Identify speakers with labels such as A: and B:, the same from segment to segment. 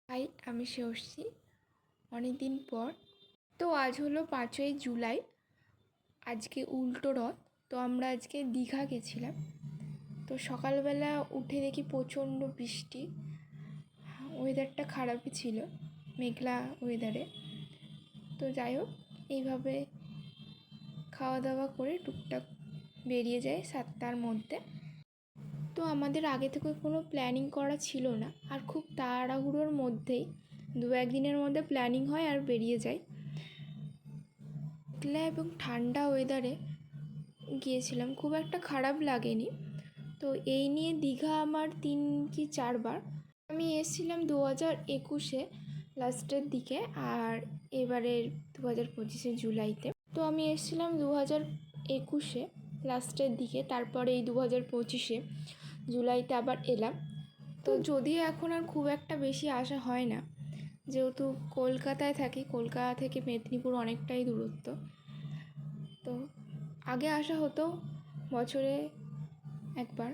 A: High, আমি শ্রেয়সী। অনেক দিন পর। তো আজ হলো 5ই জুলাই। আজকে উল্টো রথ। তো আমরা আজকে দীঘা গেছিলাম। তো সকালবেলা উঠে দেখি প্রচণ্ড বৃষ্টি। ওয়েদারটা খারাপই ছিল, মেঘলা ওয়েদারে। তো যাই হোক, এইভাবে খাওয়া দাওয়া করে টুকটাক বেরিয়ে যায় 7টার মধ্যে। তো আমাদের আগে থেকে কোনো প্ল্যানিং করা ছিল না, আর খুব তাড়াহুড়োর মধ্যেই 2-1 দিনের মধ্যে প্ল্যানিং হয় আর বেরিয়ে যায়। মেঘলা এবং ঠান্ডা ওয়েদারে গিয়েছিলাম, খুব একটা খারাপ লাগেনি। তো এই নিয়ে দীঘা আমার 3 কি 4 বার। আমি এসেছিলাম 2021-এ লাস্টের দিকে, আর এবারের 2025-এ জুলাইতে। তো আমি এসেছিলাম 2021-এ লাস্টের দিকে, তারপরে এই 2025-এ জুলাইতে আবার এলাম। তো যদিও এখন আর খুব একটা বেশি আসা হয় না, যেহেতু কলকাতায় থাকি। কলকাতা থেকে মেদিনীপুর অনেকটাই দূরত্ব। তো আগে আসা হতো বছরে একবার,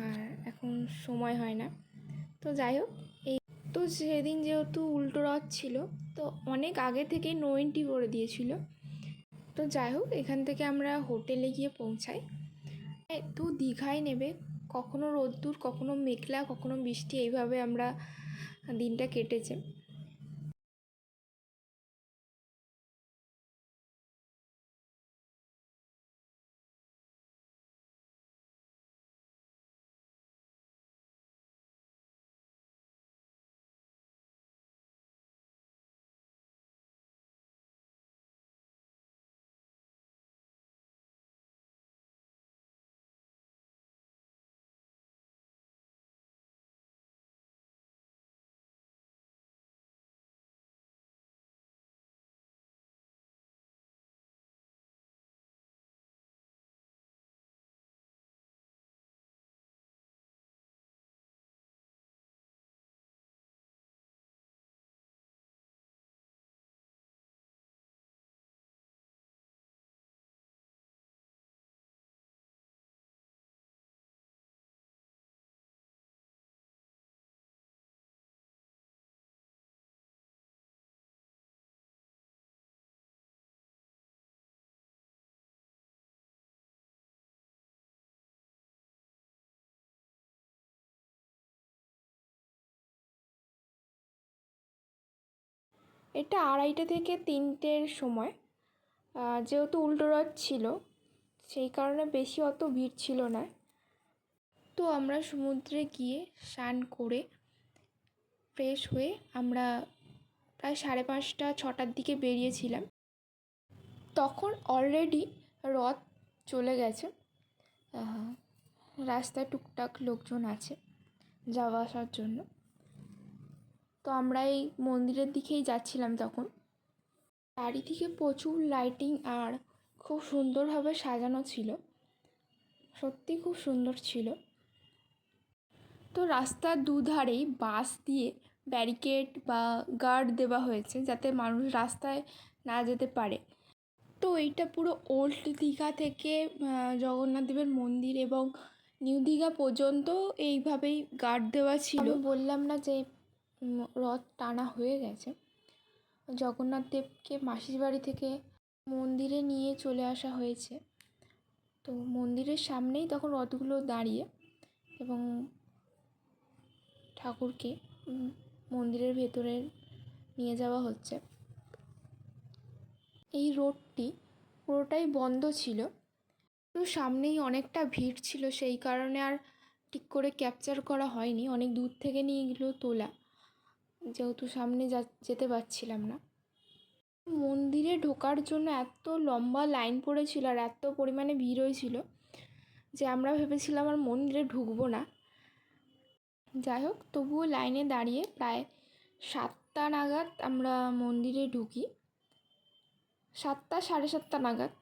A: আর এখন সময় হয় না। তো যাই হোক, তো সেদিন যেহেতু উল্টো রথ ছিল, তো অনেক আগে থেকে নো এন্ট্রি করে দিয়েছিল। তো যাই হোক, এখান থেকে আমরা হোটেলে গিয়ে পৌঁছাই। তো দীঘায় নেবে কখনো রোদ্দুর, কখনো মেঘলা, কখনো বৃষ্টি, এইভাবে আমরা দিনটা কেটেছে। এটা 2:30 থেকে 3টের সময়। যেহেতু উল্টো রথ ছিল, সেই কারণে বেশি অত ভিড় ছিল না। তো আমরা সমুদ্রে গিয়ে স্নান করে ফ্রেশ হয়ে আমরা প্রায় 5:30-6টার দিকে বেরিয়েছিলাম। তখন অলরেডি রথ চলে গেছে। রাস্তায় টুকটাক লোকজন আছে যাওয়া আসার জন্য। তো আমরা এই মন্দিরের দিকেই যাচ্ছিলাম তখন। চারিদিকে প্রচুর লাইটিং আর খুব সুন্দরভাবে সাজানো ছিল, সত্যি খুব সুন্দর ছিল। তো রাস্তার দুধারেই বাঁশ দিয়ে ব্যারিকেড বা গার্ড দেওয়া হয়েছে, যাতে মানুষ রাস্তায় না যেতে পারে। তো এইটা পুরো ওল্ড দীঘা থেকে জগন্নাথ দেবের মন্দির এবং নিউ দীঘা পর্যন্ত এইভাবেই গার্ড দেওয়া ছিল। আমি বললাম না যে রথ টানা হয়ে গেছে। জগন্নাথ দেবকে মাসির বাড়ি থেকে মন্দিরে নিয়ে চলে আসা হয়েছে। তো মন্দিরের সামনেই তখন রথগুলো দাঁড়িয়ে, এবং ঠাকুরকে মন্দিরের ভেতরে নিয়ে যাওয়া হচ্ছে। এই রোডটি পুরোটাই বন্ধ ছিল, তো সামনেই অনেকটা ভিড় ছিল, সেই কারণে আর ঠিক করে ক্যাপচার করা হয়নি। অনেক দূর থেকে নিয়ে এগুলো তোলা, যেহেতু সামনে যেতে পারছিলাম না। মন্দিরে ঢোকার জন্য এত লম্বা লাইন পড়েছিল আর এত পরিমাণে ভিড় হয়েছিল যে আমরা ভেবেছিলাম আর মন্দিরে ঢুকবো না। যাই হোক, তবুও লাইনে দাঁড়িয়ে প্রায় 7টা নাগাদ আমরা মন্দিরে ঢুকি, 7টা 7:30 নাগাদ।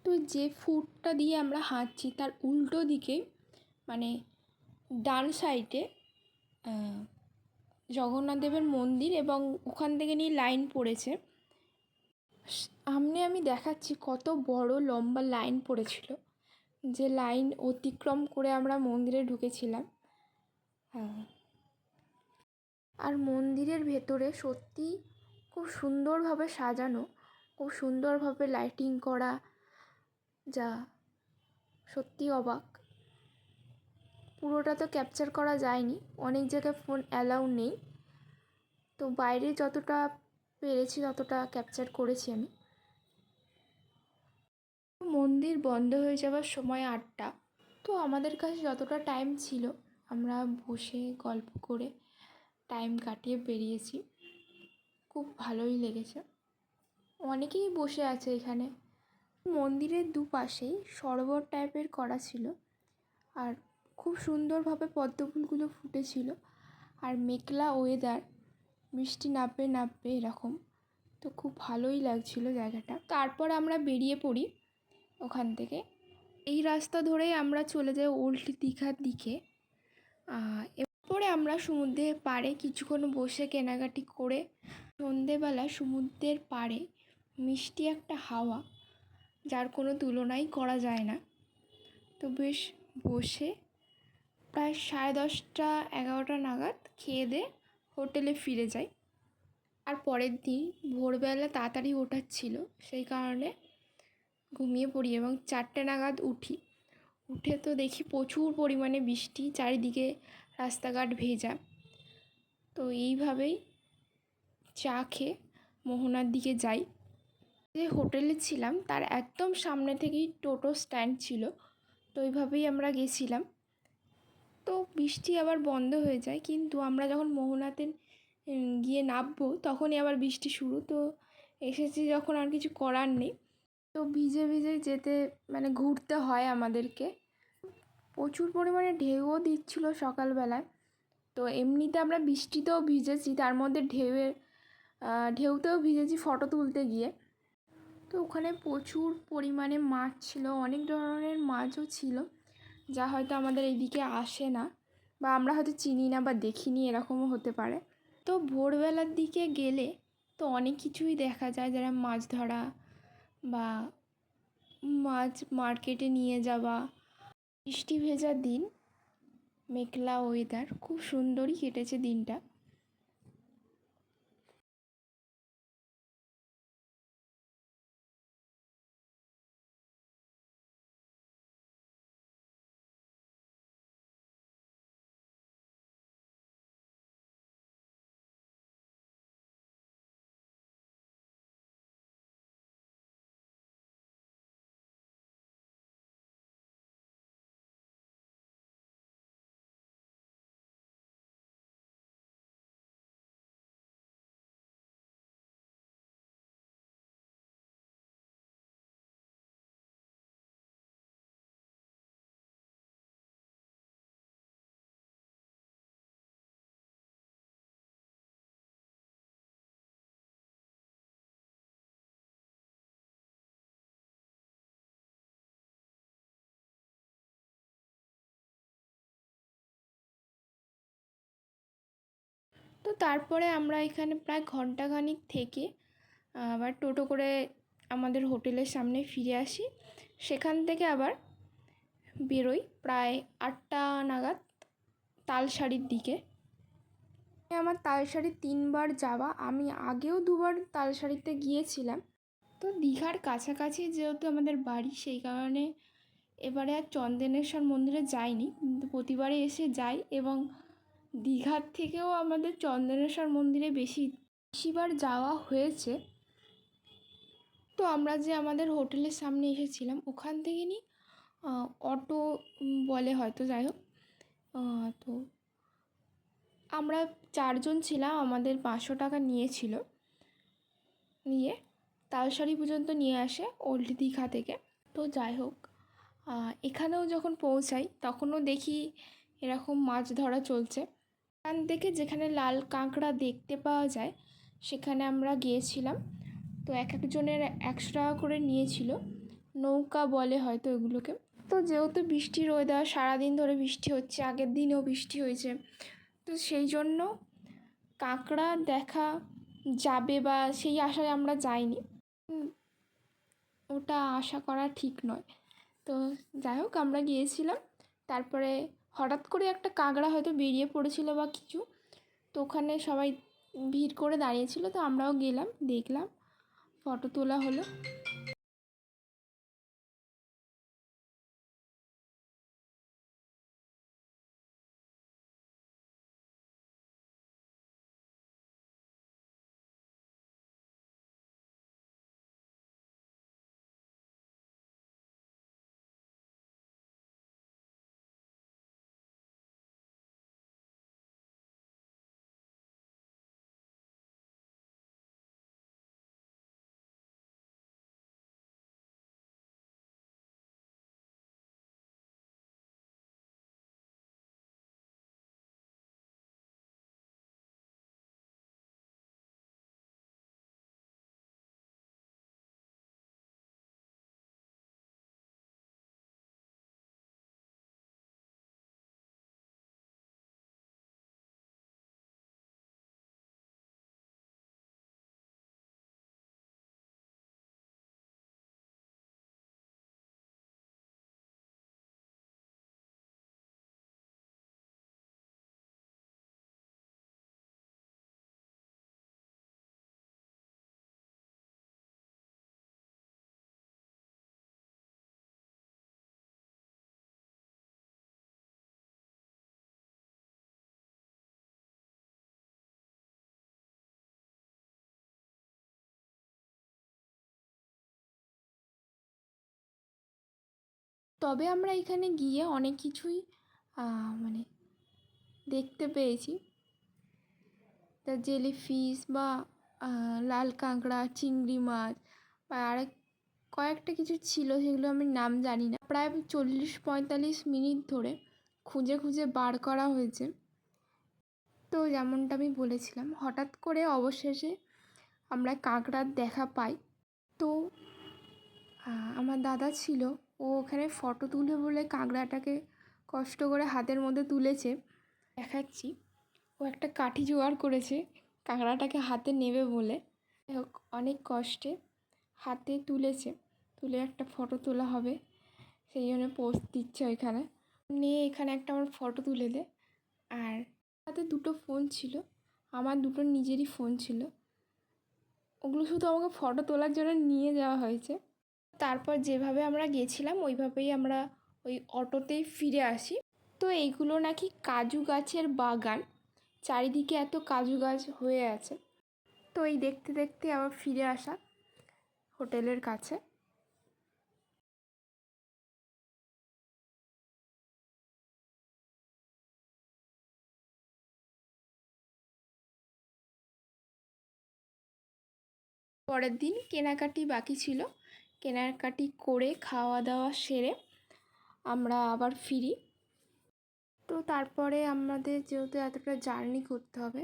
A: তো যে ফুটটা দিয়ে আমরা হাঁটছি তার উল্টো দিকে, মানে ডান সাইডে জগন্নাথ দেবের মন্দির, এবং ওখান থেকে নিয়ে লাইন পড়েছে। সামনে আমি দেখাচ্ছি কত বড় লম্বা লাইন পড়েছিল, যে লাইন অতিক্রম করে আমরা মন্দিরে ঢুকেছিলাম। আর মন্দিরের ভেতরে সত্যি খুব সুন্দরভাবে সাজানো, খুব সুন্দরভাবে লাইটিং করা, যা সত্যি অবাক। পুরোটা তো ক্যাপচার করা যায়নি, অনেক জায়গায় ফোন অ্যালাউ নেই, তো বাইরে যতটা পেরেছি ততটা ক্যাপচার করেছি আমি। মন্দির বন্ধ হয়ে যাওয়ার সময় 8টা, তো আমাদের কাছে যতটা টাইম ছিল আমরা বসে গল্প করে টাইম কাটিয়ে বেরিয়েছি। খুব ভালোই লেগেছে, অনেকেই বসে আছে এখানে। মন্দিরের দুপাশেই সরোবর টাইপের করা ছিল, আর খুব সুন্দরভাবে পদ্ম ফুলগুলো ফুটেছিল, আর মেঘলা ওয়েদার, বৃষ্টি নামবে নামবে এরকম, তো খুব ভালোই লাগছিল জায়গাটা। তারপর আমরা বেরিয়ে পড়ি ওখান থেকে। এই রাস্তা ধরেই আমরা চলে যাই ওল্ড দীঘার দিকে। এরপরে আমরা সমুদ্রের পাড়ে কিছুক্ষণ বসে কেনাকাটি করে, সন্ধেবেলা সমুদ্রের পাড়ে মিষ্টি একটা হাওয়া, যার কোনো তুলনাই করা যায় না। তো বেশ বসে প্রায় 10:30 11টা নাগাদ খেয়ে দিয়ে হোটেলে ফিরে যাই। আর পরের দিন ভোরবেলা তাড়াতাড়ি ওঠার ছিল, সেই কারণে ঘুমিয়ে পড়ি এবং 4টে নাগাদ উঠি। উঠে তো দেখি প্রচুর পরিমাণে বৃষ্টি, চারিদিকে রাস্তাঘাট ভেজা। তো এইভাবেই চা খেয়ে মোহনার দিকে যাই। যে হোটেলে ছিলাম তার একদম সামনে থেকেই টোটো স্ট্যান্ড ছিল, তো ওইভাবেই আমরা গেছিলাম। তো বৃষ্টি আবার বন্ধ হয়ে যায়, কিন্তু আমরা যখন মোহনাতে গিয়ে নামবো তখনই আবার বৃষ্টি শুরু। তো এসেছি যখন আর কিছু করার নেই, তো ভিজে ভিজে যেতে মানে ঘুরতে হয় আমাদেরকে। প্রচুর পরিমাণে ঢেউও দিচ্ছিল সকালবেলায়, তো এমনিতে আমরা বৃষ্টিতেও ভিজেছি, তার মধ্যে ঢেউতেও ভিজেছি ফটো তুলতে গিয়ে। তো ওখানে প্রচুর পরিমাণে মাছ ছিল, অনেক ধরনের মাছও ছিল, যা হয়তো আমাদের এইদিকে আসে না, বা আমরা হয়তো চিনি না বা দেখিনি, এরকমও হতে পারে। তো ভোরবেলার দিকে গেলে তো অনেক কিছুই দেখা যায়, যারা মাছ ধরা বা মাছ মার্কেটে নিয়ে যাওয়া। বৃষ্টি ভেজা দিন, মেঘলা ওয়েদার, খুব সুন্দরই কেটেছে দিনটা। তো তারপরে আমরা এখানে প্রায় ঘন্টাখানিক থেকে আবার টোটো করে আমাদের হোটেলের সামনে ফিরে আসি। সেখান থেকে আবার বেরোই প্রায় 8টা নাগাদ তালসারির দিকে। আমার তালসারি 3বার যাওয়া, আমি আগেও 2বার তালসারিতে গিয়েছিলাম। তো দীঘার কাছাকাছি যেহেতু আমাদের বাড়ি, সেই কারণে এবারে আর চন্দনেশ্বর মন্দিরে যাইনি, কিন্তু প্রতিবারে এসে যাই, এবং দীঘার থেকেও আমাদের চন্দনেশ্বর মন্দিরে বেশিবার যাওয়া হয়েছে। তো আমরা যে আমাদের হোটেলের সামনে এসেছিলাম ওখান থেকে অটো বলে হয়তো, যাই হোক, তো আমরা 4জন ছিলাম, আমাদের 500 টাকা নিয়েছিল, নিয়ে তালসারি পর্যন্ত নিয়ে আসে ওল্ড দীঘা থেকে। তো যাই হোক, এখানেও যখন পৌঁছাই তখনও দেখি এরকম মাছ ধরা চলছে। এখান থেকে যেখানে লাল কাঁকড়া দেখতে পাওয়া যায় সেখানে আমরা গিয়েছিলাম। তো এক একজনের 100 টাকা করে নিয়েছিল, নৌকা বলে হয়তো এগুলোকে। তো যেহেতু বৃষ্টির ওয়েদার, সারাদিন ধরে বৃষ্টি হচ্ছে, আগের দিনও বৃষ্টি হয়েছে, তো সেই জন্য কাঁকড়া দেখা যাবে বা সেই আশায় আমরা যাইনি, ওটা আশা করা ঠিক নয়। তো যাই হোক, আমরা গিয়েছিলাম। তারপরে হঠাৎ করে একটা কাঁকড়া হয়তো বেরিয়ে পড়েছিল বা কিছু, তো তো ওখানে সবাই ভিড় করে দাঁড়িয়েছিল, তো আমরাও গেলাম, দেখলাম, ফটো তোলা হলো। তবে আমরা এখানে গিয়ে অনেক কিছুই মানে দেখতে পেয়েছি। তা জেলিফিশ বা লাল কাঁকড়া, চিংড়ি মাছ বা আরেক কয়েকটা কিছু ছিল, সেগুলো আমি নাম জানি না। প্রায় 40-45 মিনিট ধরে খুঁজে খুঁজে বার করা হয়েছে। তো যেমনটা আমি বলেছিলাম, হঠাৎ করে অবশেষে আমরা কাঁকড়ার দেখা পাই। তো আমার দাদা ছিল, ও ওখানে ফটো তুলে বলে কাঁকড়াটাকে কষ্ট করে হাতের মধ্যে তুলেছে, দেখাচ্ছি। ও একটা কাঠি জোগাড় করেছে কাঁকড়াটাকে হাতে নেবে বলে, হোক অনেক কষ্টে হাতে তুলেছে, তুলে একটা ফটো তোলা হবে, সেই জন্য পোস্ট দিচ্ছে ওইখানে। নিয়ে এখানে একটা আমার ফটো তুলে দে। আর হাতে দুটো ফোন ছিল, আমার দুটো নিজেরই ফোন ছিল, ওগুলো শুধু আমাকে ফটো তোলার জন্য নিয়ে যাওয়া হয়েছে। তারপর যেভাবে আমরা গেছিলাম ওইভাবেই আমরা ওই অটোতেই ফিরে আসি। তো এইগুলো নাকি কাজু গাছের বাগান, চারিদিকে এত কাজু গাছ হয়ে আছে। তো এই দেখতে দেখতে আবার ফিরে আসা হোটেলের কাছে। পরের দিন কেনাকাটি বাকি ছিল, কেনাকাটি করে খাওয়া দাওয়া সেরে আমরা আবার ফিরি। তো তারপরে আমাদের যেহেতু এতটা জার্নি করতে হবে,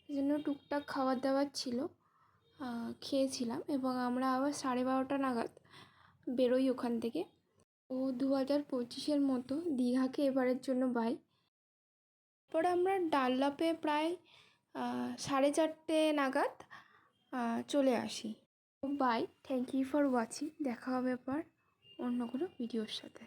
A: এই জন্য টুকটাক খাবার দাবার ছিল, খেয়েছিলাম, এবং আমরা আবার 12:30 নাগাদ বেরোই ওখান থেকে। ও 2025-এর মতো দীঘাকে এবারের জন্য বাই। তারপরে আমরা ডানলপে প্রায় 4:30 নাগাদ চলে আসি। Bye, thank you for watching. দেখা হবে আবার অন্য কোনো ভিডিওর সাথে।